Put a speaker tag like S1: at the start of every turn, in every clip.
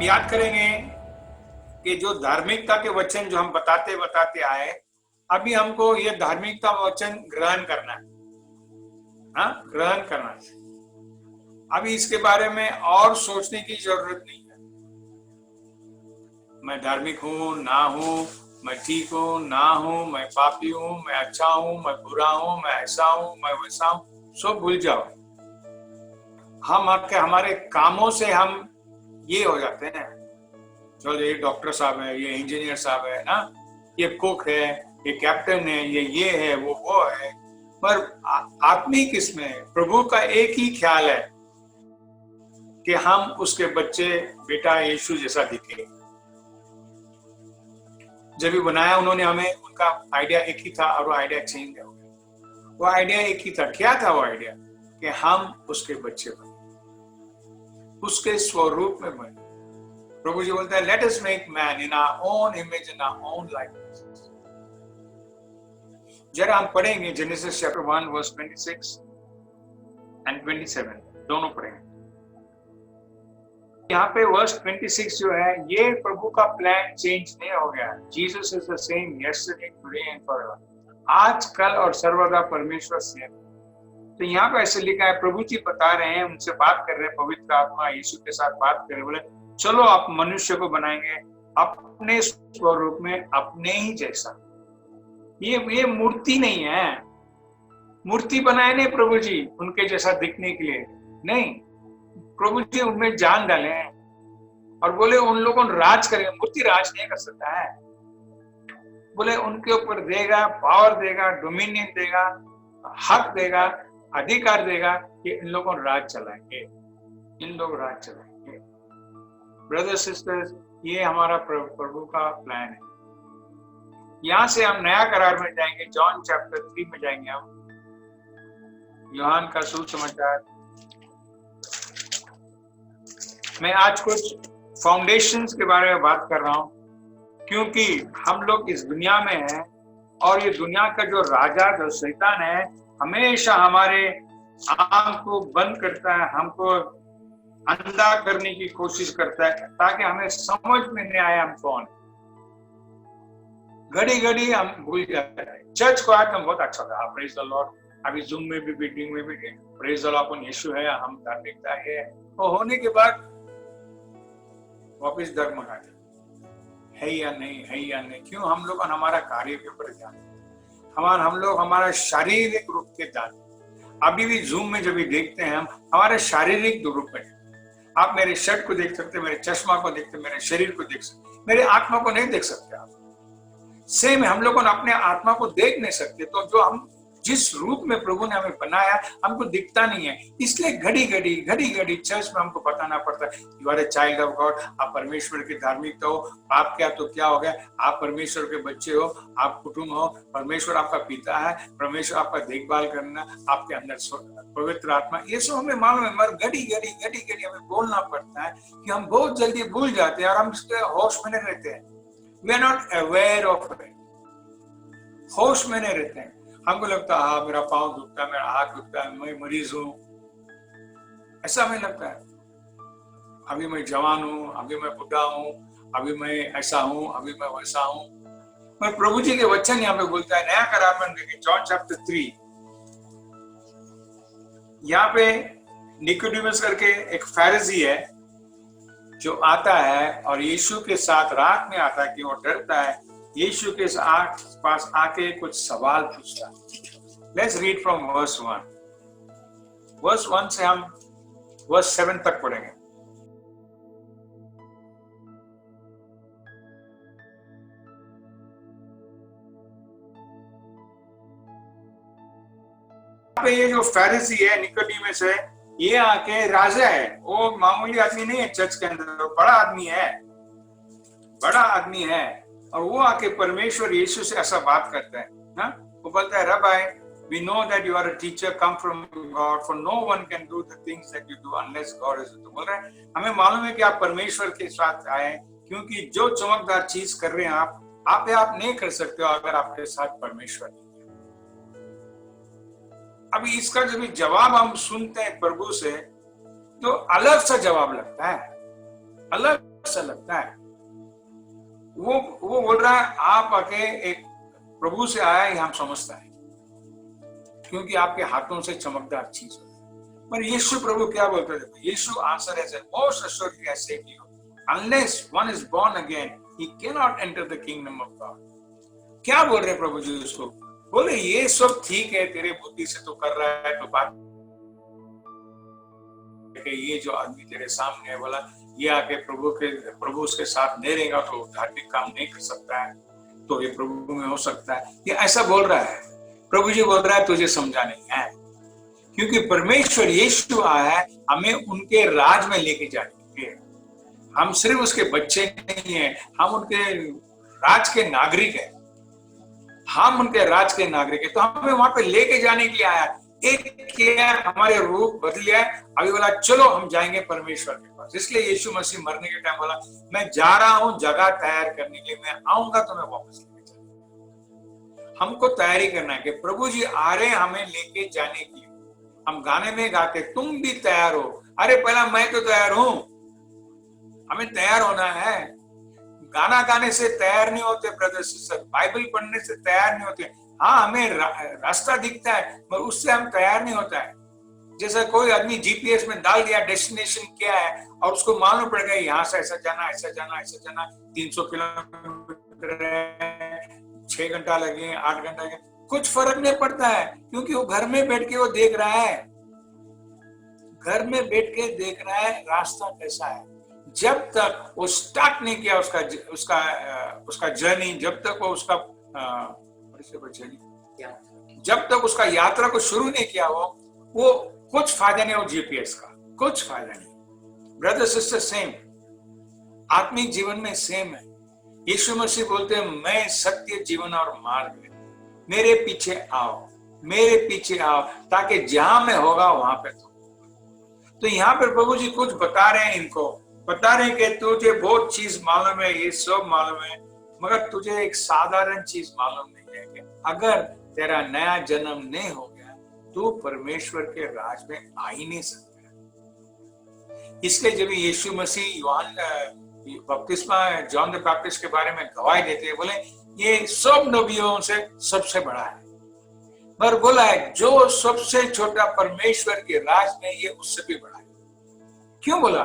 S1: याद करेंगे कि जो धार्मिकता के वचन जो हम बताते बताते आए, अभी हमको ये धार्मिकता वचन ग्रहण करना है। हाँ, ग्रहण करना है। अभी इसके बारे में और सोचने की जरूरत नहीं है। मैं धार्मिक हूं ना हूं, मैं ठीक हूं ना हूं, मैं पापी हूं, मैं अच्छा हूं, मैं बुरा हूं, मैं ऐसा हूं, मैं वैसा हूं, सब भूल जाओ। हम आपके हमारे कामों से हम ये हो जाते हैं, चलो ये डॉक्टर साहब है, ये इंजीनियर साहब है ना, ये कुक है, ये कैप्टन है, ये है, वो है। पर आत्मिक इसमें प्रभु का एक ही ख्याल है कि हम उसके बच्चे बेटा यीशु जैसा दिखे। जब भी बनाया उन्होंने हमें, उनका आइडिया एक ही था और वो आइडिया चेंज हो गया। वो आइडिया एक ही था। क्या था वो आइडिया? कि हम उसके बच्चे बने, उसके स्वरूप में बने। प्रभु जी बोलते हैं, let us make man in our own image, in our own likeness. जरा हम पढ़ेंगे जेनेसिस चैप्टर 1 वर्स 26 एंड 27, दोनों पढ़ेंगे। यहाँ पे वर्स 26 जो है, ये प्रभु का प्लान चेंज नहीं हो गया। Jesus is the same yesterday, today and forever. आज, कल और सर्वदा परमेश्वर सेम। तो यहाँ पे ऐसे लिखा है, प्रभु जी बता रहे हैं, उनसे बात कर रहे हैं, पवित्र आत्मा यीशु के साथ बात कर रहे, बोले चलो आप मनुष्य को बनाएंगे अपने स्वरूप में, अपने ही जैसा। ये मूर्ति नहीं है। मूर्ति बनाए नहीं प्रभु जी उनके जैसा दिखने के लिए, नहीं। प्रभु जी उनमें जान डाले हैं और बोले उन लोगों को राज करेंगे। मूर्ति राज नहीं कर सकता है। बोले उनके ऊपर देगा, पावर देगा, डोमिनियन देगा, हक देगा, अधिकार देगा कि इन लोगों राज चलाएंगे, इन लोग राज चलाएंगे। ब्रदर्स सिस्टर्स, ये हमारा प्रभु का प्लान है। यहां से हम नया करार में जाएंगे, जॉन चैप्टर 3 में जाएंगे हम। यूहन्ना का सुसमाचार। मैं आज कुछ फाउंडेशंस के बारे में बात कर रहा हूं, क्योंकि हम लोग इस दुनिया में हैं और ये दुनिया का जो राजा, जो शैतान है, हमेशा हमारे आंख को बंद करता है, हमको अंधा करने की कोशिश करता है, ताकि हमें समझ में नहीं आए हम कौन। घड़ी घड़ी हम भूल जाते हैं। चर्च को आज हम बहुत अच्छा था, प्रेज द लॉर्ड। अभी जूम में भी, मीटिंग में भी, प्रेज द लॉर्ड, अपन यीशु है, हम धार्मिकता है। वो होने के बाद वापिस डर मंगाते है या नहीं, है या नहीं। क्यों? हम लोग हमारा कार्य के ऊपर ध्यान, हम लोग हमारा शारीरिक रूप के ध्यान। अभी भी जूम में जब भी देखते हैं हम, हमारे शारीरिक रूप में, आप मेरे शर्ट को देख सकते, मेरे चश्मा को देखते, मेरे शरीर को देख सकते, मेरे आत्मा को नहीं देख सकते आप। सेम हम लोगों ने अपने आत्मा को देख नहीं सकते। तो जो हम जिस रूप में प्रभु ने हमें बनाया, हमको दिखता नहीं है। इसलिए घड़ी घड़ी चर्च में हमको बताना पड़ता है, you are a child of God. आप परमेश्वर की धार्मिकता हो, आप क्या तो क्या हो गया, आप परमेश्वर के बच्चे हो, आप कुटुंब हो, परमेश्वर आपका पिता है, परमेश्वर आपका देखभाल करना, आपके अंदर पवित्र आत्मा, ये सब हमें मालूम है। मगर घड़ी घड़ी हमें बोलना पड़ता है कि हम बहुत जल्दी भूल जाते हैं और हम इसके होश में नहीं रहते हैं। We are not aware of it, होश में नहीं रहते हैं। हमको लगता है हाँ मेरा पाँव दुखता है, मेरा हाथ दुखता है, मैं मरीज हूं, ऐसा हमें लगता है। अभी मैं जवान हूं, अभी मैं बुढ़ा हूं, अभी मैं ऐसा हूं, अभी मैं वैसा हूं। मैं प्रभु जी के वचन यहाँ पे बोलता है, नया करार में देखिए जॉन चैप्टर 3, यहाँ पे निकोडिमस करके एक फैरिसी है जो आता है और यीशु के साथ रात में आता है कि वो डरता है, यीशु के पास आके कुछ सवाल पूछता है। Let's read from verse 1। Verse 1 से हम वर्स 7 तक पढ़ेंगे। ये जो फैरिसी है, निकोडिमस है, ये आके राजा है। वो मामूली आदमी नहीं है, चर्च के अंदर बड़ा आदमी है, बड़ा आदमी है। और वो आके परमेश्वर यीशु से ऐसा बात करता है ना, वो बोलता है, रबाई, we know that you are a teacher come from God, for no one can do the things that you do unless God is with you। बोल रहे हैं हमें मालूम है कि आप परमेश्वर के साथ आए, क्योंकि जो चमकदार चीज कर रहे हैं आप नहीं कर सकते हो अगर आपके साथ परमेश्वर नहीं है। अभी इसका जब जवाब हम सुनते हैं प्रभु से, तो अलग सा जवाब लगता है, अलग सा लगता है। वो बोल रहा है आप आके एक प्रभु से आया है, हम समझता है, क्योंकि आपके हाथों से चमकदार चीज होती है। पर यीशु प्रभु क्या बोलते थे? यीशु आंसर है most assuredly I say to you, unless one is born again, he cannot enter the kingdom of God. क्या बोल रहे प्रभु जी उसको? बोले ये सब ठीक है, तेरे बुद्धि से तो कर रहा है, तो बात ये जो आदमी तेरे सामने है, बोला ये आके प्रभु उसके साथ नहीं रहेगा तो धार्मिक काम नहीं कर सकता है, तो ये प्रभु में हो सकता है, ये ऐसा बोल रहा है। प्रभु जी बोल रहा है तुझे समझा नहीं है, क्योंकि परमेश्वर यीशु आया है हमें उनके राज में लेके जाने के लिए। हम सिर्फ उसके बच्चे नहीं है, हम उनके राज के नागरिक है, हम उनके राज के नागरिक है, तो हमें वहां पे लेके जाने के लिए आया। एक किया हमारे रूप बदलिया, अभी बोला चलो हम जाएंगे परमेश्वर के पास। इसलिए यीशु मसीह मरने के टाइम बोला मैं जा रहा हूं जगह तैयार करने के लिए, मैं आऊंगा तो मैं वापस लेके जाऊंगा। हमको तैयारी करना है कि प्रभु जी आ रहे हमें लेके जाने के लिए। हम गाने में गाते तुम भी तैयार हो, अरे पहला मैं तो तैयार हूं, हमें तैयार होना है। गाना गाने से तैयार नहीं होते ब्रदर सिस्टर, बाइबल पढ़ने से तैयार नहीं होते। हाँ हमें रास्ता दिखता है पर उससे हम तैयार नहीं होता है। जैसा कोई आदमी जीपीएस में डाल दिया डेस्टिनेशन क्या है और उसको मालूम पड़ गया यहाँ से ऐसा जाना, ऐसा जाना, ऐसा जाना, 300 किलोमीटर है, 6 घंटा लगे, 8 घंटा लगे, कुछ फर्क नहीं पड़ता है, क्योंकि वो घर में बैठ के वो देख रहा है, घर में बैठ के देख रहा है रास्ता कैसा है। जब तक वो स्टार्ट नहीं किया उसका जर्नी, जब तक वो उसका जब तक उसका यात्रा को शुरू नहीं किया वो कुछ फायदा नहीं हो जीपीएस का, कुछ फायदा नहीं। ब्रदर सिस्टर सेम, आत्मिक जीवन में सेम है। यीशु मसीह बोलते हैं मैं सत्य जीवन और मार्ग है, मेरे पीछे आओ, मेरे पीछे आओ, ताकि जहां मैं होगा वहां पे तो यहाँ पर प्रभु जी कुछ बता रहे हैं, इनको बता रहे हैं कि तुझे बहुत चीज मालूम है, ये सब मालूम है, मगर तुझे एक साधारण चीज मालूम नहीं है कि अगर तेरा नया जन्म नहीं हो गया तो परमेश्वर के राज में आ ही नहीं सकता। इसलिए जब यीशु मसीह जॉन द बैप्टिस्ट के बारे में गवाही देते हैं, बोले ये सब नबियों से सबसे बड़ा है, पर बोला है जो सबसे छोटा परमेश्वर के राज में ये उससे भी बड़ा है। क्यों बोला?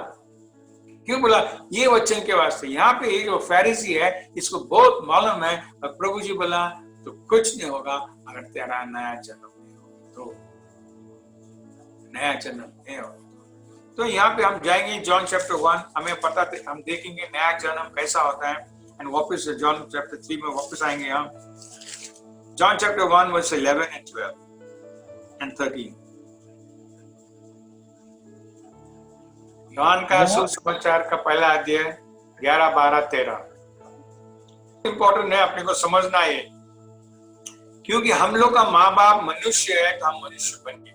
S1: क्यों बोला? ये वचन के वास्ते। यहाँ पे ये जो फैरिसी है इसको बहुत मालूम है, और प्रभु जी बोला तो कुछ नहीं होगा अगर तेरा नया जन्म नहीं होगा तो, नया जन्म नहीं होगा तो। यहाँ पे हम जाएंगे जॉन चैप्टर 1, हमें पता हम देखेंगे नया जन्म कैसा होता है, एंड वापस जॉन चैप्टर 3 में वापस आएंगे हम। John chapter 1 verse 11 and 12 and 13। यूहन्ना का सुसमाचार का पहला अध्याय 11, 12, 13 इंपॉर्टेंट है, अपने को समझना है, क्योंकि हम लोग का माँ बाप मनुष्य है तो हम मनुष्य बन गए।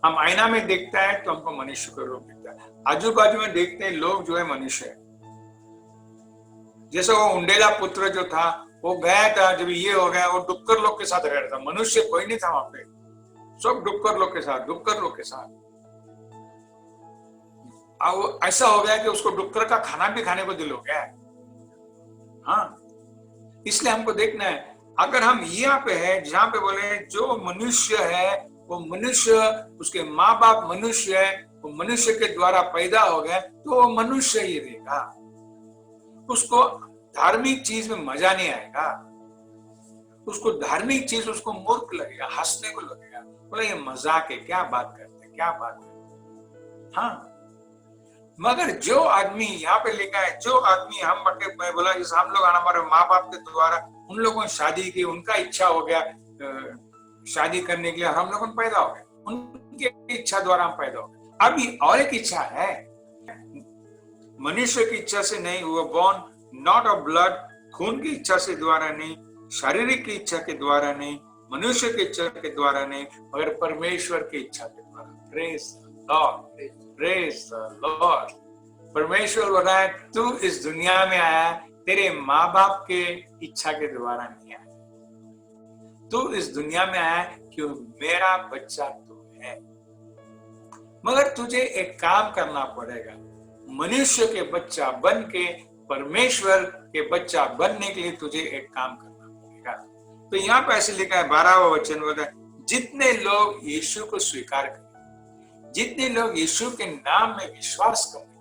S1: हम आईना में देखता है तो हमको मनुष्य का रूप दिखता है, आजू बाजू में देखते हैं लोग जो है मनुष्य है। जैसे वो उंडेला पुत्र जो था वो गया था, जब ये हो गया वो डुक्कर लोग के साथ रह रहा था, मनुष्य कोई नहीं था वहां पे, सब डुक्कर लोग के साथ। ऐसा हो गया कि उसको डुक्कर का खाना भी खाने को दिल हो गया। हाँ, इसलिए हमको देखना है, अगर हम यहाँ पे है जहाँ पे बोले जो मनुष्य है वो मनुष्य, उसके माँ बाप मनुष्य है, वो मनुष्य के द्वारा पैदा हो गया तो वो मनुष्य ही रहेगा। उसको धार्मिक चीज में मजा नहीं आएगा, उसको धार्मिक चीज उसको मूर्ख लगेगा, हंसने को लगेगा, बोला ये मजाक है, क्या बात करते। हाँ, मगर जो आदमी यहाँ पे लिखा है, जो आदमी हम बोला जैसे हम लोग हमारे माँ बाप के द्वारा उन लोगों ने शादी की, उनका इच्छा हो गया शादी करने के लिए, हम लोगों ने पैदा हो गए, उनकी इच्छा द्वारा हम पैदा हो गए। अभी और एक इच्छा है, मनुष्य की इच्छा से नहीं, वो बॉर्न नॉट ऑफ ब्लड, खून की इच्छा से द्वारा नहीं, शारीरिक की इच्छा के द्वारा नहीं, मनुष्य की इच्छा के द्वारा नहीं, मगर परमेश्वर की इच्छा के द्वारा। Praise the Lord, praise the Lord. परमेश्वर बोल रहा है तू इस दुनिया में आया तेरे माँ बाप के इच्छा के द्वारा नहीं आया, तू इस दुनिया में आया क्यों मेरा बच्चा तू है। मगर तुझे एक काम करना पड़ेगा, मनुष्य के बच्चा बन के परमेश्वर के बच्चा बनने के लिए तुझे एक काम करना पड़ेगा। तो यहाँ पे ऐसे लिखा है 12वां वचन बोलता है, जितने लोग यीशु को स्वीकार करें, जितने लोग यीशु के नाम में विश्वास करें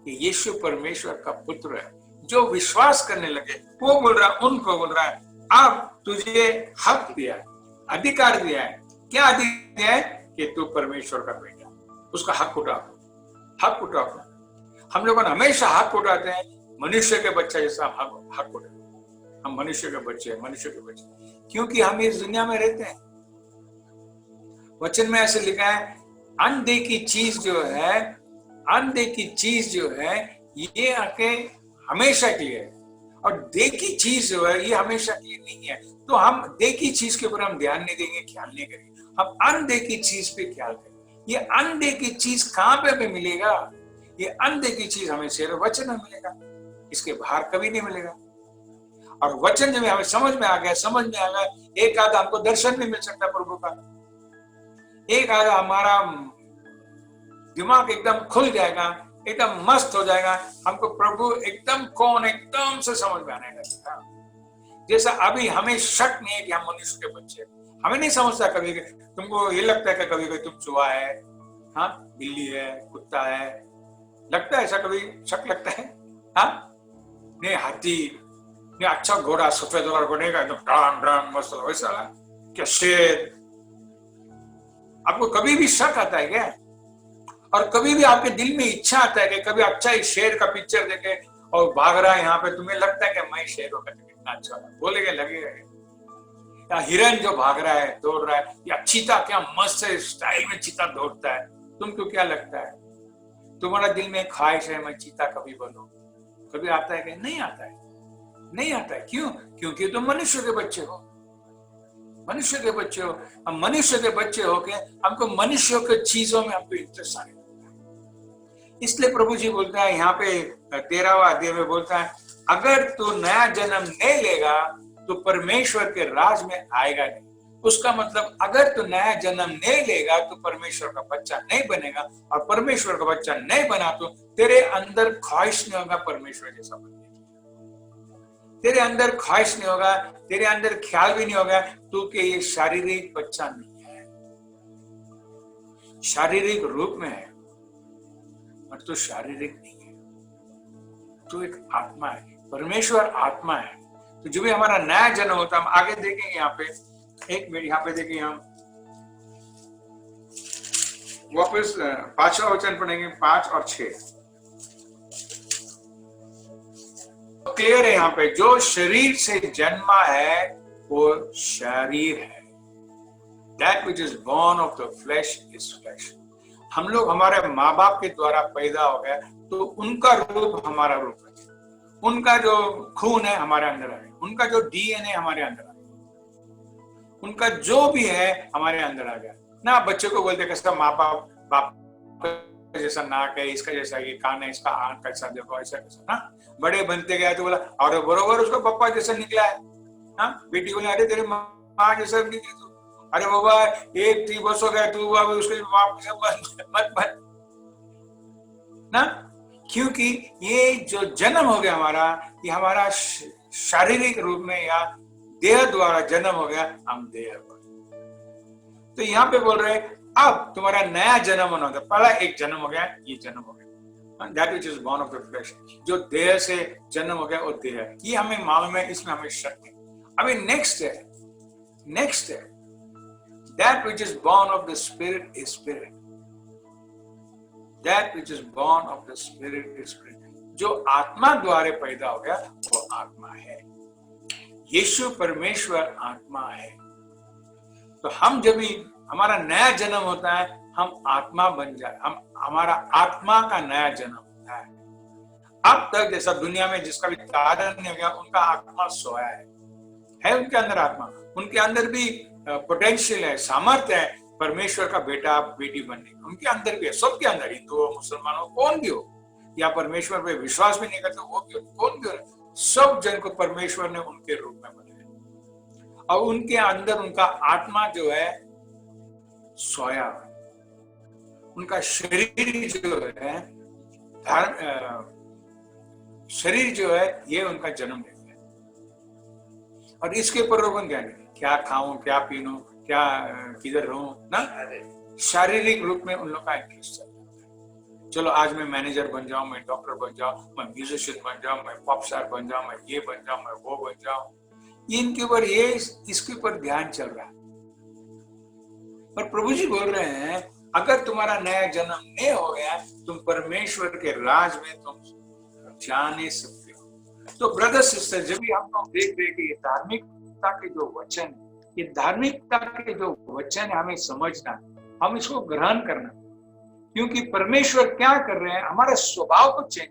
S1: कि यीशु परमेश्वर का पुत्र है, जो विश्वास करने लगे, वो बोल रहा है, उनको बोल रहा है, अब तुझे हक दिया है, अधिकार दिया है। क्या अधिकार दिया है? कि तू परमेश्वर का बेटा, उसका हक उठाओ, हक उठाओ। हम लोग हमेशा हक उठाते हैं मनुष्य के बच्चे जैसा हक उठाते, हम मनुष्य के बच्चे, मनुष्य के बच्चे, क्योंकि हम इस दुनिया में रहते हैं। वचन में ऐसे लिखा है, अनदेखी चीज जो है, अनदेखी चीज जो है ये आके हमेशा के लिए है, और देखी चीज जो है ये हमेशा के लिए नहीं है। तो हम देखी चीज के ऊपर हम ध्यान नहीं देंगे, ख्याल नहीं करेंगे, हम अनदेखी चीज पे ख्याल करेंगे। ये अनदेखी चीज कहां पे हमें मिलेगा? ये अनदेखी चीज हमें सिर्फ वचन में मिलेगा, इसके बाहर कभी नहीं मिलेगा। और वचन जब हमें समझ में आ गया, समझ में आ गया, एक आधा हमको दर्शन भी मिल सकता है प्रभु का, एक आधा हमारा दिमाग एकदम खुल जाएगा, एकदम मस्त हो जाएगा, हमको प्रभु एकदम कौन एकदम से समझ में आने लगेगा। जैसा अभी हमें शक नहीं है कि हम मनुष्य के बच्चे, हमें नहीं समझता कभी, तुमको ये लगता है कि कभी कभी तुम चूहा है, हाँ बिल्ली है, कुत्ता है, लगता है ऐसा कभी? शक लगता है? हाँ नहीं, हाथी नहीं, अच्छा घोड़ा, सफेद वाला घोड़े का एकदम डान डान मस्त वैसा, क्या शेर? आपको कभी भी शक आता है क्या? और कभी भी आपके दिल में इच्छा आता है कि कभी अच्छा ही शेर का पिक्चर देखे और भाग रहा है यहाँ पे, तुम्हें लगता है कि मैं शेर होगा कितना अच्छा बोलेगा, लगेगा? या हिरन जो भाग रहा है, दौड़ रहा है, या चीता क्या मस्त है, स्टाइल में चीता दौड़ता है, तुमको क्या लगता है? तुम्हारा दिल में ख्वाहिश है मैं चीता कभी बनूं? कभी आता है कि नहीं आता है? नहीं आता है। क्यों? क्योंकि तुम मनुष्य के बच्चे हो, मनुष्य के बच्चे हो। हम मनुष्य के बच्चे हो के हमको मनुष्य के चीजों में हमको इंटरेस्ट आने लगता है। इसलिए प्रभु जी बोलता है यहाँ पे 13वां अध्याय में बोलता है, अगर तू नया जन्म नहीं लेगा तो परमेश्वर के राज में आएगा नहीं। उसका मतलब अगर तू नया जन्म नहीं लेगा तो परमेश्वर का बच्चा नहीं बनेगा, और परमेश्वर का बच्चा नहीं बना तो तेरे अंदर ख्वाहिश नहीं होगा परमेश्वर जैसा बनने की, तेरे अंदर ख्वाहिश नहीं होगा, तेरे अंदर ख्याल भी नहीं होगा तू कि ये शारीरिक बच्चा नहीं है, शारीरिक रूप में है और तू शारीरिक नहीं है, तू एक आत्मा है, परमेश्वर आत्मा है। तो जो भी हमारा नया जन्म होता है, हम आगे देखेंगे यहाँ पे, एक मिनट यहाँ पे देखेंगे, हम वापस 5वां वचन पढ़ेंगे, 5 और 6 क्लियर है यहाँ पे, जो शरीर से जन्मा है वो शरीर है, that which is born of the flesh is flesh। हम लोग हमारे माँ बाप के द्वारा पैदा हो गए तो उनका रूप हमारा रूप है, उनका जो खून है हमारे अंदर है, उनका जो डीएनए हमारे अंदर आ गया, उनका जो भी है हमारे अंदर आ गया ना। बच्चे को बोलते कैसा माँ बाप जैसा नाक है, इसका जैसा ये कान है, इसका आंख कैसा देखो, ऐसा कैसा ना। बड़े बनते गए तो बोला और बरोबर उसका पप्पा जैसा निकला है। हाँ बेटी बोले अरे तेरे माँ जैसा निकली तू, अरे बाबा एक 3 वर्ष हो गया तू उसके बाप मत बन ना। क्योंकि ये जो जन्म हो गया हमारा, ये हमारा शारीरिक रूप में या देह द्वारा जन्म हो गया, हम देह। तो यहाँ पे बोल रहे अब तुम्हारा नया जन्म होना होगा, पहला एक जन्म हो गया, ये जन्म हो गया, that which is born of the flesh, जो देह से जन्म हो गया वो देह है, ये हमें मालूम है, इसमें हमें शक नहीं। अभी नेक्स्ट है that which is born of the spirit is spirit, that which is born of the spirit is spirit, जो आत्मा द्वारा पैदा हो गया वो आत्मा है। यीशु परमेश्वर आत्मा है। तो हम जब भी हमारा नया जन्म होता है हम आत्मा बन जाए, हमारा आत्मा का नया जन्म होता है। अब तक जैसा दुनिया में जिसका भी तारण नहीं हो गया, उनका आत्मा सोया है उनके अंदर आत्मा, उनके अंदर भी पोटेंशियल है, सामर्थ्य है परमेश्वर का बेटा बेटी बनने का, उनके अंदर भी है, सबके अंदर, हिंदू हो मुसलमान हो कौन भी हो, या परमेश्वर पे विश्वास भी नहीं करते वो भी हो, कौन भी हो, सब जन को परमेश्वर ने उनके रूप में बनाया और उनके अंदर उनका आत्मा जो है सोया, उनका शरीर जो है शरीर जो है ये उनका जन्म लेता है, और इसके ऊपर रोकन क्या नहीं, क्या खाऊं, क्या पीनूं, क्या किधर रहूं ना, शारीरिक रूप में उन लोग का इंटरेस्ट चलता है। चलो आज मैं मैनेजर बन जाऊं, मैं डॉक्टर बन जाऊं, मैं म्यूजिशियन बन जाऊं, मैं पॉप स्टार बन जाऊं, मैं ये बन जाऊं, मैं वो बन जाऊं, इनके ऊपर ये इसके ऊपर ध्यान चल रहा है। पर प्रभु जी बोल रहे हैं अगर तुम्हारा नया जन्म नहीं हो गया तुम परमेश्वर के राज में तुम जा नहीं सकते हो। तो ब्रदर सिस्टर, जब भी हम लोग देख रहे कि ये धार्मिकता के जो वचन, ये धार्मिकता के जो वचन है, हमें समझना, हम इसको ग्रहण करना, क्योंकि परमेश्वर क्या कर रहे हैं, हमारे स्वभाव को चेंज,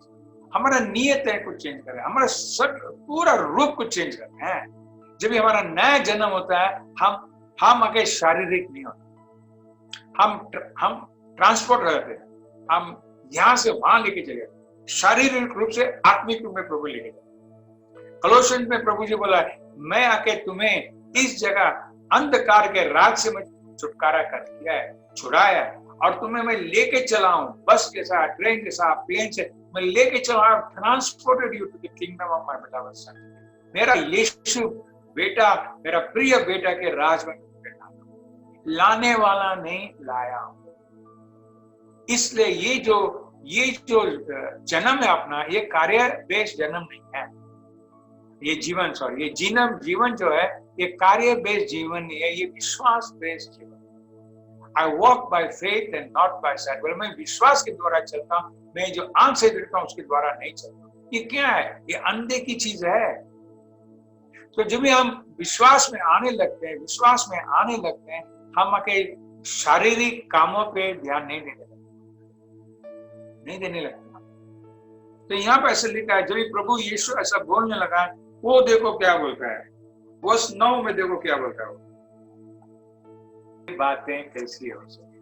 S1: हमारा नियत है को चेंज कर रहे हैं, हमारा सब पूरा रूप को चेंज कर रहे हैं। जब भी हमारा नया जन्म होता है, हम आगे शारीरिक नहीं होते, हम ट्रांसपोर्ट रहते हैं, हम यहां से वहां लेके चले जाते, शारीरिक रूप से आत्मिक रूप में प्रभु लेके जाते। कलोसियंस में प्रभु जी बोला है, मैं आके तुम्हें इस जगह अंधकार के राज से मैं छुटकारा कर दिया है, छुड़ाया, और तुम्हें मैं लेके चला हूं, बस के साथ, ट्रेन के साथ, प्लेन से मैं लेके चला, transported you to the kingdom of my beloved son. मेरा यीशु बेटा, मेरा प्रिय बेटा के राज में लाने वाला नहीं लाया। इसलिए ये जो जन्म है अपना, ये कार्य बेस्ड जन्म नहीं है, ये जीवन, सॉरी, ये जीवन जो है ये कार्य बेस्ड जीवन नहीं है, ये विश्वास बेस्ड जीवन। I walk by faith and not by sight. बोले मैं विश्वास के द्वारा चलता हूं, मैं जो आंख से देखता हूं उसके द्वारा नहीं चलता। ये क्या है? ये अंधे की चीज है। तो जब भी हम विश्वास में आने लगते हैं, हम आके शारीरिक कामों पे ध्यान नहीं देने लगते। तो यहाँ पे ऐसे लिखा है, जब भी प्रभु यीशु ऐसा बोलने लगा, वो देखो क्या बोलता है, वर्स 9 में देखो क्या बोलता है, बातें कैसी हो सकती,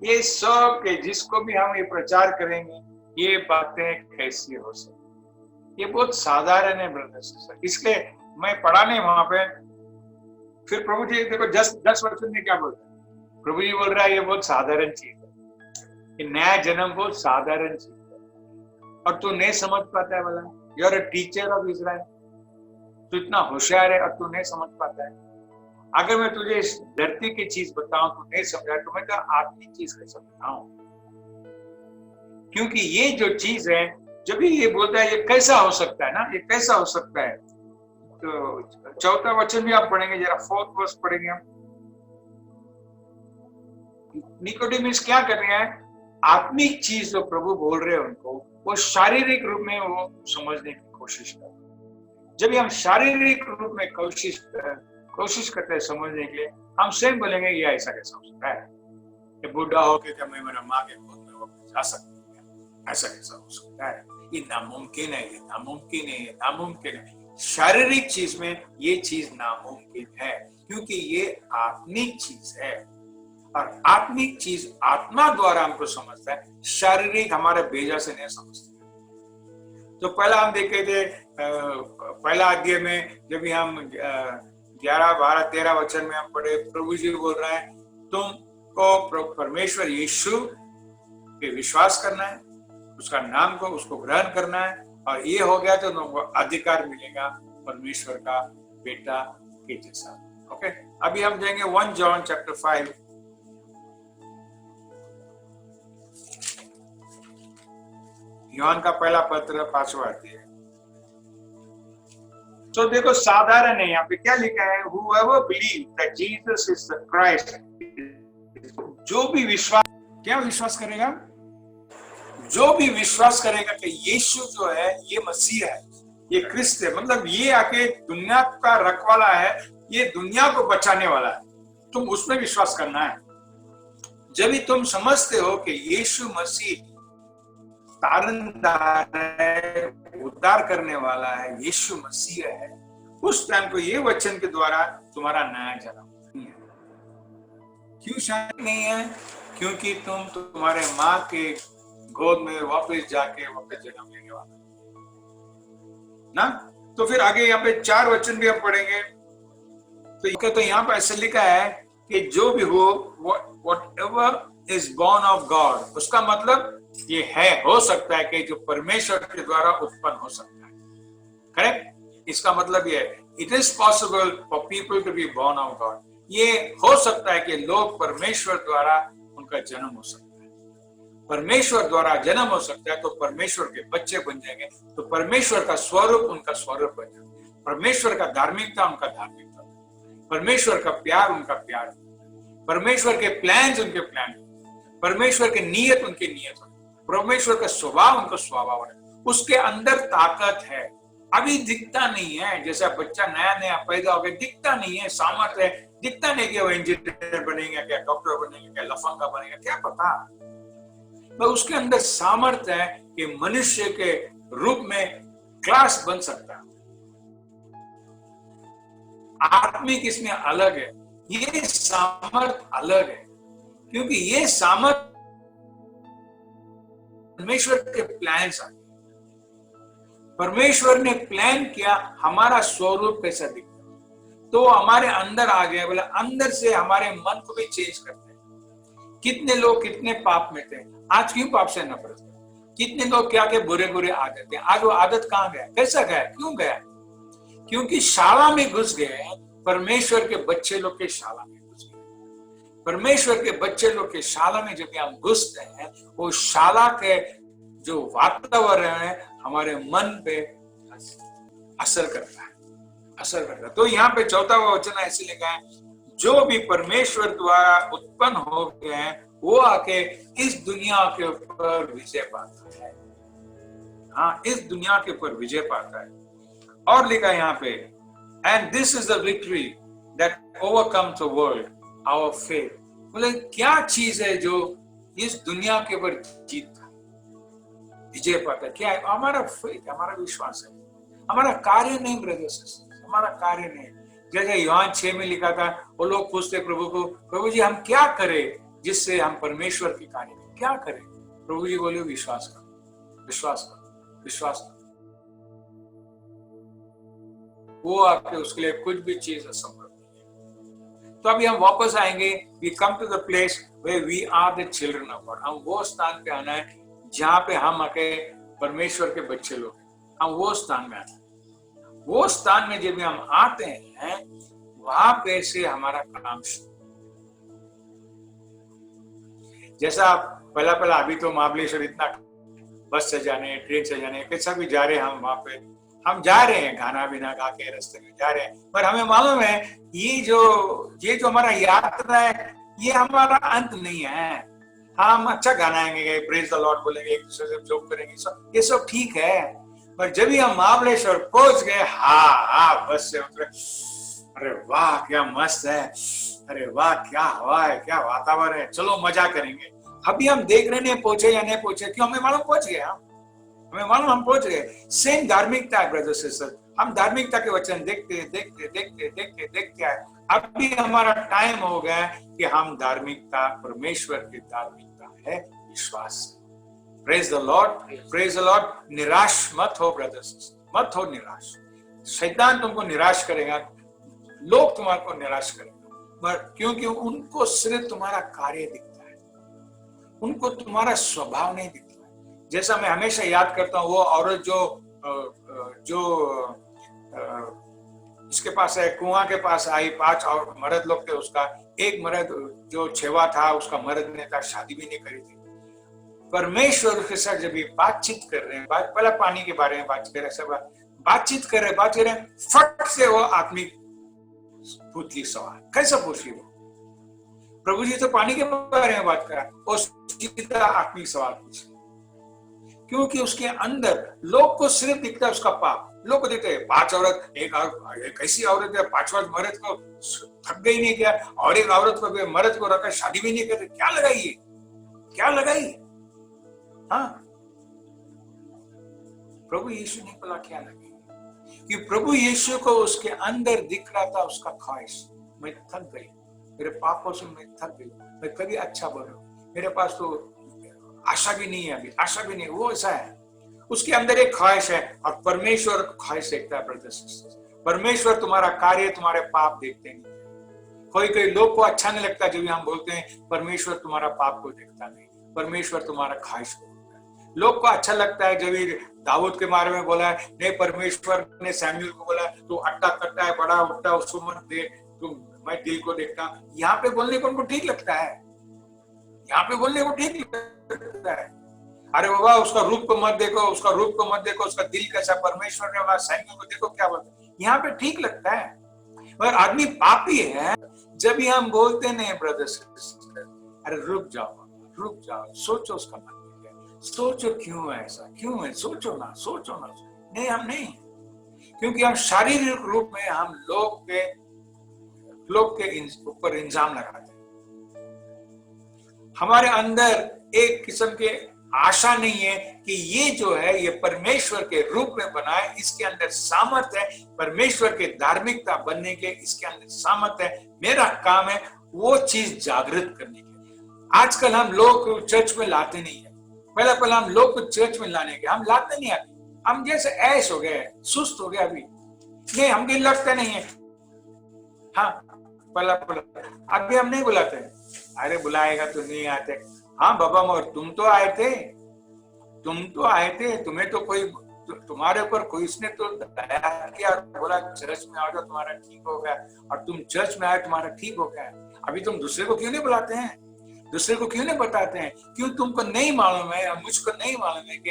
S1: ये सब के जिसको भी हम ये प्रचार करेंगे, ये बातें कैसी हो सकती, ये बहुत साधारण है ब्रदर सिस्टर। इसलिए मैं पढ़ा नहीं वहां पे, फिर प्रभु जी देखो 10 वचन में क्या बोलते हैं, प्रभु जी बोल रहा है ये बहुत साधारण चीज है, ये नया जन्म बहुत साधारण चीज है, और तू नहीं समझ पाता है। बोला you are a teacher of Israel, तू इतना होशियार है और तू नहीं समझ पाता है। अगर मैं तुझे इस धरती की चीज बताऊं तू नहीं समझा, तो मैं क्या आत्मिक चीज कैसे बताऊं? क्योंकि ये जो चीज है, जब भी ये बोलता है ये कैसा हो सकता है ना, ये कैसा हो सकता है, तो 4था वचन भी आप पढ़ेंगे, जरा 4th वर्स पढ़ेंगे हम। निकोडेमस क्या कर रहे हैं, आत्मिक चीज जो प्रभु बोल रहे हैं उनको, वो शारीरिक रूप में वो समझने की कोशिश कर रहे हैं। जब हम शारीरिक रूप में कोशिश करते हैं समझने के लिए, हम स्वयं बोलेंगे ये ऐसा कैसा हो सकता है, ये बुढ़ा होके क्या मैं मेरा माँ के गोद में वापस जा सकती हूँ, ऐसा कैसा हो सकता है, ये नामुमकिन है, ये नामुमकिन है, ये नामुमकिन है। शारीरिक चीज में ये चीज नामुमकिन है, क्योंकि ये आत्मिक चीज है, और आत्मिक चीज आत्मा द्वारा हमको समझता है, शारीरिक हमारे बेजा से नहीं समझता। तो पहला हम देखे थे पहला अध्याय में, जब भी हम 11, 12, 13 वचन में हम पढ़े, प्रभु जी बोल रहे हैं तुमको परमेश्वर यीशु पे विश्वास करना है, उसका नाम को उसको ग्रहण करना है, और ये हो गया तो तुमको अधिकार मिलेगा परमेश्वर का बेटा के जैसा। ओके, अभी हम जाएंगे 1 जॉन चैप्टर 5। यूहन्ना का पहला पत्र 5वां अध्याय। तो देखो साधारण है, यहाँ पे क्या लिखा है, whoever believes that Jesus is the Christ, जो भी विश्वास, क्या विश्वास करेगा, जो भी विश्वास करेगा कि यीशु जो है ये मसीह है, ये क्रिस्त है, मतलब ये आके दुनिया का रखवाला है, ये दुनिया को बचाने वाला है, तुम उसमें विश्वास करना है। जब भी तुम समझते हो कि यीशु मसीह तारनदार है, उद्धार करने वाला है, यीशु मसीह है, उस टाइम को ये वचन के द्वारा तुम्हारा नया जन्म नहीं है। क्यों शायद नहीं है? क्योंकि तुम तुम्हारे माँ के गोद में वापस जाके वापस जन्म लेने वाला ना। तो फिर आगे यहाँ पे 4 वचन भी हम पढ़ेंगे, तो यहाँ पे ऐसे लिखा है कि जो भी हो, whatever is born of God, उसका मतलब ये है, हो सकता है कि जो परमेश्वर के द्वारा उत्पन्न हो सकता है। करेक्ट? इसका मतलब ये है, it is possible for people to be born of God. ये हो सकता है कि लोग परमेश्वर द्वारा उनका जन्म हो सकता है, परमेश्वर द्वारा जन्म हो सकता है, तो परमेश्वर के बच्चे बन जाएंगे, तो परमेश्वर का स्वरूप उनका स्वरूप बन जाएगा, परमेश्वर का धार्मिकता उनका धार्मिकता, परमेश्वर का प्यार उनका प्यार, परमेश्वर के प्लान्स उनके प्लान, परमेश्वर के नियत उनके नियत, परमेश्वर का स्वभाव उनका स्वभाव है। उसके अंदर ताकत है, अभी दिखता नहीं है। जैसा बच्चा नया नया पैदा हो गया, दिखता नहीं है, सामर्थ्य है, दिखता नहीं कि वो इंजीनियर बनेगा, क्या डॉक्टर बनेगा, क्या लफंगा बनेगा, क्या पता। तो उसके अंदर सामर्थ्य है कि मनुष्य के रूप में क्लास बन सकता है। आत्मिक इसमें अलग है, ये सामर्थ्य अलग है, क्योंकि ये सामर्थ्य परमेश्वर के प्लान आ। परमेश्वर ने प्लान किया हमारा स्वरूप कैसा दिखता, तो हमारे अंदर आ गया। बोला अंदर से हमारे मन को भी चेंज करते हैं। कितने लोग कितने पाप में थे, आज क्यों पाप से नफरत करते? कितने लोग क्या के बुरे बुरे आदत है, आज वो आदत कहाँ गया, कैसा गया, क्यों गया? क्योंकि शाला में घुस गए, परमेश्वर के बच्चे लोग के शाला में घुस गए। परमेश्वर के बच्चे लोग के शाला में जब हम घुसते हैं, वो शाला के जो वातावरण है हमारे मन पे असर करता है। तो यहाँ पे चौथा वचन ऐसे लिखा है, जो भी परमेश्वर द्वारा उत्पन्न हो गए हैं वो आके इस दुनिया के ऊपर विजय पाता है। हाँ, इस दुनिया के ऊपर विजय पाता है। और लिखा यहाँ पे, and this is the victory that overcomes the world, our faith. बोले क्या चीज है जो इस दुनिया के ऊपर जीतता है, विजय पाता है? क्या है? हमारा फेथ, हमारा विश्वास है, हमारा कार्य नहीं ब्रदर्स, हमारा कार्य नहीं। जैसे यूहन्ना 6 में लिखा था, वो लोग पूछते प्रभु को, प्रभु जी हम क्या करें जिससे हम परमेश्वर की कार्य करें, क्या करें? प्रभु जी बोले विश्वास करो, विश्वास करो, विश्वास करो। वो आपके उसके लिए कुछ भी चीज असंभव नहीं है। तो अभी हम वापस आएंगे, we come to the place where we are the children of God. हम वो स्थान पे आना है जहां पे हम आके परमेश्वर के बच्चे लोग, हम वो स्थान में आते हैं। वो स्थान में जब हम आते हैं, वहां पे से हमारा काम शुरू। जैसा पहला अभी तो महाबलेश्वर इतना बस से जाने, ट्रेन से जाने, कैसा भी जा रहे हैं हम, वहां पे हम जा रहे हैं, खाना पीना खा के रास्ते में जा रहे हैं, पर हमें मालूम है ये जो हमारा यात्रा है, ये हमारा अंत नहीं है। हम अच्छा गाना गाएंगे, प्रेज द लॉर्ड बोलेंगे, एक दूसरे से जोक करेंगे, सब ये सब ठीक है, पर जब भी हम महाबलेश्वर पहुंच गए, हाँ बस से उतरे, अरे वाह क्या मस्त है, अरे वाह क्या हवा है, क्या वातावरण है, चलो मजा करेंगे। अभी हम देख रहे नहीं पहुंचे या नहीं पहुंचे, क्यों? हमें मालूम पहुंच गए, हमें मालूम हम पहुंच गए। सेम धार्मिकता है ब्रदर सिस्टर, हम धार्मिकता के वचन देखते देखते देखते देखते देखते आए। अभी हमारा टाइम हो गया कि हम धार्मिकता, परमेश्वर की धार्मिकता है विश्वास। Praise the Lord, praise the Lord. निराश मत हो ब्रदर सिस्टर, मत हो निराश। शैतान तुमको निराश करेगा, लोग तुम्हारे को निराश करेगा, क्योंकि उनको सिर्फ तुम्हारा कार्य दिखता है, उनको तुम्हारा स्वभाव नहीं दिखता। जैसा मैं हमेशा याद करता हूँ, वो औरत जो इसके पास है, कुआं के पास आई, 5 और मर्द लोग थे, उसका एक मर्द जो छेवा था, उसका मर्द ने था, शादी भी नहीं करी थी। परमेश्वर के साथ जब ये बातचीत कर रहे हैं, पहले पानी के बारे में बातचीत कर रहे, सब बातचीत कर रहे, फट से वो आत्मिक पूछ ली सवाल। कैसा पूछ ली? वो प्रभु जी तो पानी के बारे में बात करा, और सीधा आत्मिक सवाल पूछ, क्योंकि उसके अंदर लोग को सिर्फ दिखता है उसका पाप। लोग को दिखते हैं 5 औरत, एक ऐसी औरत है, 5वां मर्द को थक गई नहीं क्या, और एक औरत को मर्द को रखा, शादी भी नहीं करते, क्या लगाई, क्या लगाई? हाँ, प्रभु यीशु ने बोला क्या लगी, कि प्रभु यीशु को उसके अंदर दिख रहा था उसका ख्वाहिश, मैं थक गई, मेरे पापों से मैं थक गई, मैं कभी अच्छा बनूं, मेरे पास तो आशा भी नहीं है, अभी आशा भी नहीं, वो ऐसा है। उसके अंदर एक ख्वाहिश है, और परमेश्वर ख्वाहिश देखता है ब्रदर सिस्टर। परमेश्वर तुम्हारा कार्य, तुम्हारे पाप देखते नहीं। कोई लोग को अच्छा नहीं लगता जब हम बोलते हैं परमेश्वर तुम्हारा पाप को देखता नहीं, परमेश्वर तुम्हारा ख्वाहिश को, लोग को अच्छा लगता है जब ये दाऊद के बारे में बोला है, नहीं परमेश्वर ने सैमुअल को बोला तो अट्टा कट्टा है, बड़ा उट्टा उसको मत दे, तुम मैं दिल को देखता हूं। यहाँ पे बोलने को उनको ठीक लगता है, यहाँ पे बोलने को ठीक लगता है। अरे बाबा उसका रूप को मत देखो, उसका रूप को मत देखो, उसका दिल कैसा, परमेश्वर ने बोला सैमुअल को देखो क्या बोलते, यहाँ पे ठीक लगता है। मगर आदमी पापी है जब भी हम बोलते नहीं ब्रदर्स, अरे रुक जाओ, सोचो उसका मतलब क्या है, सोचो क्यों है ऐसा, क्यों है, सोचो ना। नहीं, हम नहीं, क्योंकि हम शारीरिक रूप में हम लोग के ऊपर इंजाम लगाते हैं। हमारे अंदर एक किस्म के आशा नहीं है कि ये जो है ये परमेश्वर के रूप में बना है, इसके अंदर सामर्थ है, परमेश्वर के धार्मिकता बनने के इसके अंदर सामर्थ है, मेरा काम है वो चीज जागृत करने की। आजकल हम लोग चर्च में लाते नहीं है, पहले हम लोग को चर्च में लाने के हम लाते नहीं आते, हम जैसे ऐश हो गए, सुस्त हो गए, अभी नहीं हमको लगता नहीं है। हाँ पहला अभी हम नहीं बुलाते, अरे बुलाएगा तो नहीं आते। हाँ बाबा मगर तुम तो आए थे, तुम्हें तो कोई, तुम्हारे ऊपर कोई इसने तो दया किया, बोला चर्च में आओ तुम्हारा ठीक हो गया, और तुम चर्च में आए तुम्हारा ठीक हो गया। अभी तुम दूसरे को क्यों नहीं बुलाते हैं, दूसरे को क्यों नहीं बताते हैं? क्यों तुमको नहीं मालूम है, मुझको नहीं मालूम है कि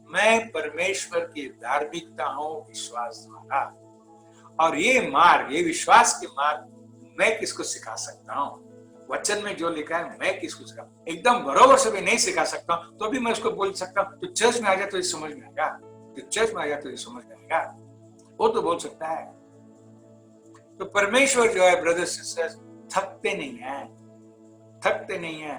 S1: मैं परमेश्वर की धार्मिकता हूँ विश्वास द्वारा, और ये मार्ग, ये विश्वास के मार्ग मैं किसको सिखा सकता हूँ? वचन में जो लिखा है मैं किसको सिखा, एकदम बरोबर से भी नहीं सिखा सकता, तो भी मैं उसको बोल सकता हूँ तो चर्च में आ जाए तो ये समझ में आएगा, तो चर्च में आ जाए तो ये समझ में आएगा, वो तो बोल सकता है। तो परमेश्वर जो है ब्रदर्स सिस्टर्स थकते नहीं है,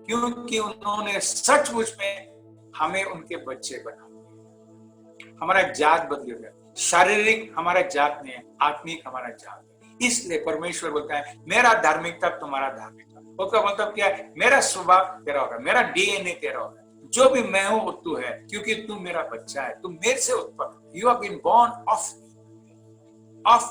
S1: क्योंकि उन्होंने सचमुच में हमें उनके बच्चे बना दिए। हमारा जात बदल गया, शारीरिक हमारा जात नहीं है, आत्मिक हमारा जात है। इसलिए परमेश्वर बोलता है मेरा धार्मिकता तुम्हारा धार्मिकता। उसका मतलब क्या है? मेरा स्वभाव तेरा होगा, मेरा डीएनए तेरा होगा, जो भी मैं हूं वो तू है, क्योंकि तू मेरा बच्चा है, तू मेरे से उत्पन्न, you have been born of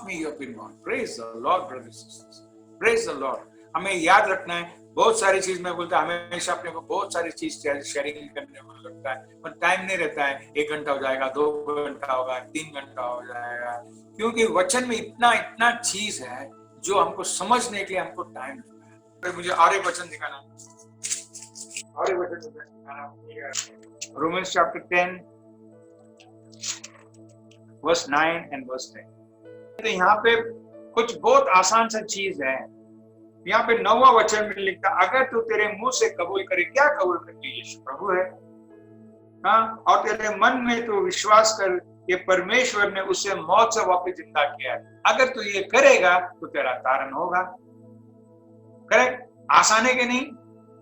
S1: me, you have been born. Praise the lord brothers and sisters, praise the lord. हमें याद रखना है, बहुत सारी चीज में बोलता है, हमेशा अपने को बहुत सारी चीज शेयरिंग करने को लगता है, पर टाइम नहीं रहता है। 1 घंटा हो जाएगा, 2 घंटा होगा, 3 घंटा हो जाएगा, क्योंकि वचन में इतना चीज है जो हमको समझने के लिए हमको टाइम लगता है। तो मुझे आर्य वचन दिखाना, Romans chapter 10 verse 9 and verse 10। तो यहाँ पे कुछ बहुत आसान सा चीज है। यहाँ पे 9वां वचन में लिखता, अगर तू तेरे मुंह से कबूल करे, क्या कबूल करे? यीशु प्रभु है, हाँ, और तेरे मन में तू विश्वास कर कि परमेश्वर ने उसे मौत से वापस जिंदा किया है, अगर तू ये करेगा तो तेरा तारण होगा। करेक्ट? आसान है कि नहीं?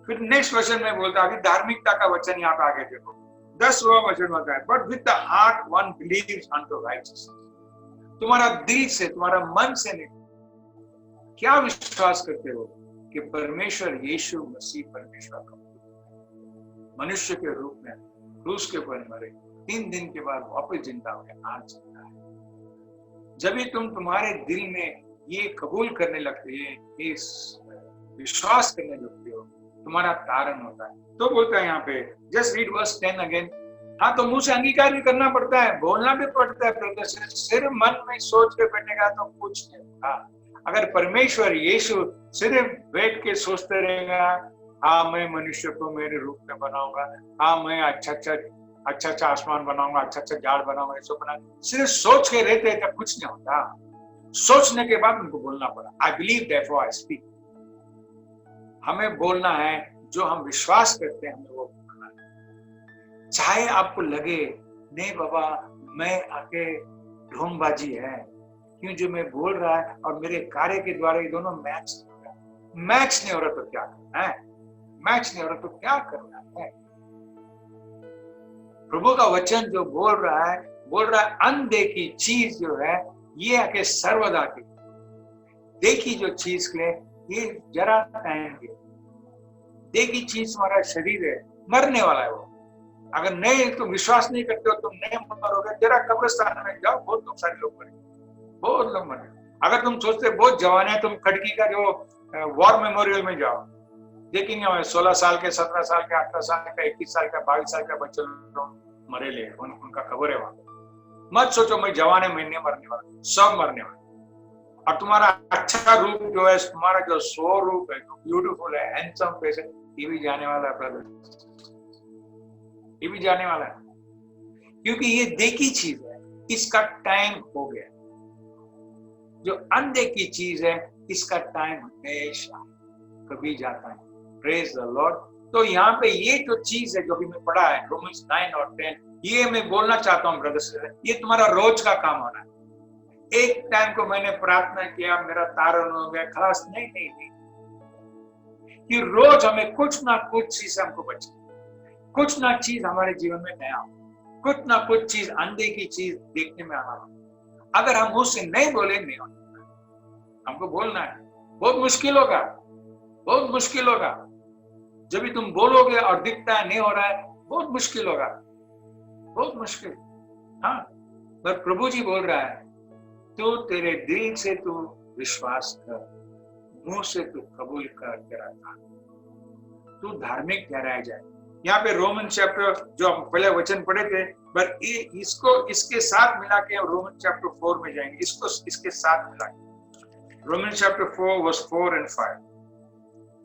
S1: फिर नेक्स्ट वचन में बोलता, अभी धार्मिकता का वचन यहाँ पे आगे देखो, 10वां वचन होता है, but with the heart one beliefs unto rightness. तुम्हारा दिल से, तुम्हारा मन से नहीं, क्या विश्वास करते हो कि परमेश्वर यीशु मसीह परमेश्वर का मनुष्य के रूप में क्रूस के ऊपर मरे, 3 दिन के बाद वापस जिंदा हो गया, आज जिंदा है। जब भी तुम तुम्हारे दिल में ये कबूल करने लगते हो, इस विश्वास करने लगते हो, तुम्हारा तारण होता है। तो बोलता है यहाँ पे, जस्ट रीड वर्स 10 अगेन। हाँ, तो मुंह से अंगीकार भी करना पड़ता है, बोलना भी पड़ता है, सिर्फ मन में सोच के बैठेगा तो कुछ नहीं होगा। अगर परमेश्वर यीशु सिर्फ बैठ के सोचते रहेगा, हाँ मैं मनुष्य को मेरे रूप में बनाऊंगा, हाँ मैं अच्छा आसमान बनाऊंगा, अच्छा झाड़ बनाऊंगा, ऐसा बना, सिर्फ सोच के रहते हैं तो कुछ नहीं होता। सोचने के बाद उनको बोलना पड़ा। I believe therefore I speak. हमें बोलना है, जो हम विश्वास करते हैं हमें वो बोलना है, चाहे आपको लगे नहीं बाबा मैं आके ढोंगबाजी है, क्यों जो मैं बोल रहा है और मेरे कार्य के द्वारा ये दोनों मैच नहीं हो रहा तो क्या करना है? मैच नहीं हो रहा तो क्या करना है? प्रभु का वचन जो बोल रहा है अनदेखी चीज जो है ये आके सर्वदा की, देखी जो चीज के लिए ये जरा टाइम की, देखी चीज हमारा शरीर है, मरने वाला है वो। अगर नहीं तो विश्वास नहीं करते हो, तुम नहीं मरोगे, जरा कब्रिस्तान में जाओ, बहुत लोग, सारे लोग मरे, बहुत लोग मरे। अगर तुम सोचते बहुत जवान है, तुम खड़की का जो वॉर मेमोरियल में जाओ, देखेंगे हमें 16 साल के, 17 साल के, 18 साल का, 21 साल का, 22 साल का बच्चे लोग मरे ले, उनका खबर है वहां। मत सोचो मैं जवान है, मैं नहीं मरने वाला, सब मरने वाले। और तुम्हारा अच्छा रूप जो है, तुम्हारा जो स्वरूप है, जो ब्यूटीफुल है, हैंडसम फेस है, ये भी जाने वाला है ब्रदर, ये भी जाने वाला है। क्योंकि ये देखी चीज है, इसका टाइम हो गया। जो अनदेखी चीज है, इसका टाइम हमेशा कभी जाता है। Praise the Lord. तो यहाँ पे ये जो चीज है जो भी मैं पढ़ा है रोमन्स 9 और 10, ये मैं बोलना चाहता हूँ ब्रदर्स, ये तुम्हारा रोज का काम होना है। एक टाइम को मैंने प्रार्थना किया, मेरा तारण हो गया, खलास नहीं, नहीं, नहीं। कि रोज हमें कुछ ना कुछ चीज से हमको बचे, कुछ ना चीज हमारे जीवन में नया हो, कुछ ना कुछ चीज अनदेखी चीज देखने में आना। अगर हम उससे नहीं बोले, नहीं होना, हमको बोलना है। बहुत मुश्किल होगा, बहुत मुश्किल होगा। जब भी तुम बोलोगे और दिखता है नहीं हो रहा है, बहुत मुश्किल होगा, बहुत मुश्किल। हाँ, पर प्रभु जी बोल रहा है, तो तेरे दिल से तू विश्वास कर, मुंह से तू कबूल कर, तेरा तू धार्मिक ठहराया जाए। यहाँ पे रोमन चैप्टर जो हम पहले वचन पढ़े थे, पर इसको इसके साथ मिला के रोमन चैप्टर 4 में जाएंगे, इसको इसके साथ मिला के रोमन चैप्टर 4 वर्स 4 और 5।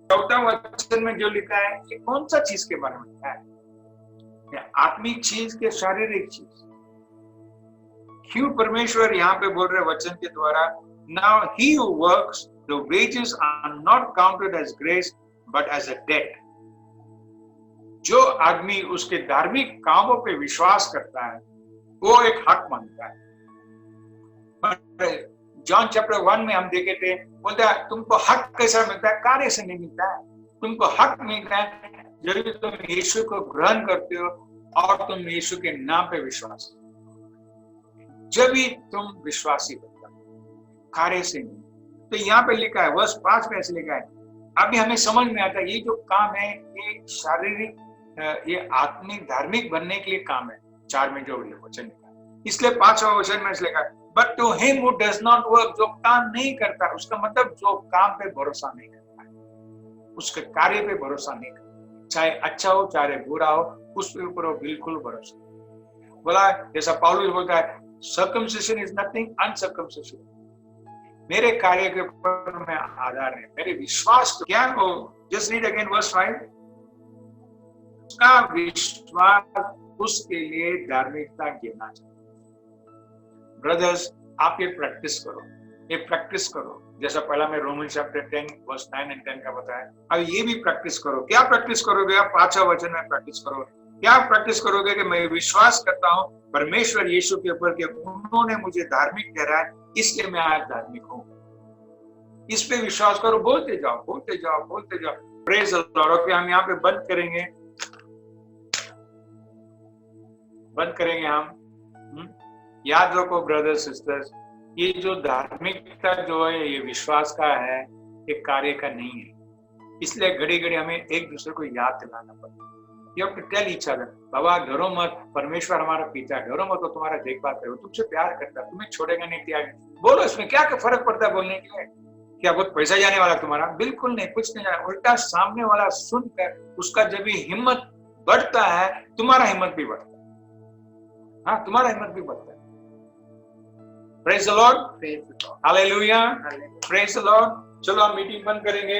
S1: चौथा वचन में जो लिखा है, ये कौन सा चीज के बारे में लिखा है? आत्मिक चीज के शारीरिक चीज। क्यों परमेश्वर यहाँ पे बोल रहे वचन के द्वारा, now he who works the wages are not counted as grace but as a debt. जो आदमी उसके धार्मिक कामों पे विश्वास करता है, वो एक हक मानता है। जॉन चैप्टर 1 में हम देखे थे, बोलता है तुमको हक कैसा मिलता है? कार्य से नहीं मिलता है। तुमको हक मिलता है जब भी तुम यीशु को ग्रहण करते हो और तुम यीशु के नाम पे विश्वास, जब भी तुम विश्वासी बनते हो, कार्य से नहीं। तो यहाँ पे लिखा है वर्स 5 में ऐसे लिखा है, अभी हमें समझ में आता है ये जो काम है, ये शारीरिक, ये आत्मिक धार्मिक बनने के लिए काम है। 4 में जो वचन लिखा है, इसलिए 5वां वचन में लिखा है, but to him who does not work, जो काम नहीं करता, उसका मतलब जो काम पे भरोसा नहीं करता है, उसके कार्य पे भरोसा नहीं करता, चाहे अच्छा हो चाहे बुरा हो, उसके ऊपर वो बिल्कुल भरोसा। बोला जैसा पौलुस बोलता है, सर्कमसिशन इज नथिंग, अनसर्कमसिशन मेरे कार्य के ऊपर में आधार है, मेरे विश्वास को क्या हो। जस्ट रीड अगेन वर्स 5, उसका विश्वास उसके लिए धार्मिकता गिरना चाहिए। ब्रदर्स, आप ये प्रैक्टिस करो, ये प्रैक्टिस करो। जैसा पहला मैं रोमन चैप्टर 10 वर्स 9 और 10 का बताया, अब ये भी प्रैक्टिस करो। क्या प्रैक्टिस करोगे? आप 5वां वचन में प्रैक्टिस करो। क्या प्रैक्टिस करोगे? कि मैं विश्वास करता हूँ परमेश्वर यीशु के ऊपर कि उन्होंने मुझे धार्मिक ठहराया, इसलिए मैं आज धार्मिक हूँ। इस पे विश्वास करो, बोलते जाओ, बोलते जाओ, बोलते जाओ। Praise the Lord. ओके, हम यहाँ पे बंद करेंगे, बंद करेंगे हम। याद रखो ब्रदर्स सिस्टर्स, ये जो धार्मिकता जो है, ये विश्वास का है, ये कार्य का नहीं है। इसलिए घड़ी घड़ी हमें एक दूसरे को याद दिलाना पड़ता है। You have to tell each other, बाबा डरो मत, परमेश्वर हमारा पिता है, डरो मत, वो तुम्हारा देखभाल करे, तुमसे प्यार करता है, तुम्हें छोड़ेगा नहीं, त्याग। बोलो, इसमें क्या फर्क पड़ता है बोलने के लिए? क्या बहुत पैसा जाने वाला तुम्हारा? बिल्कुल नहीं, कुछ नहीं जाना। उल्टा सामने वाला सुनकर उसका जब भी हिम्मत बढ़ता है, तुम्हारा हिम्मत भी बढ़ता है। हाँ, तुम्हारा हिम्मत भी बढ़ता है। Praise the Lord. Hallelujah. Praise the Lord. चलो हम मीटिंग बंद करेंगे।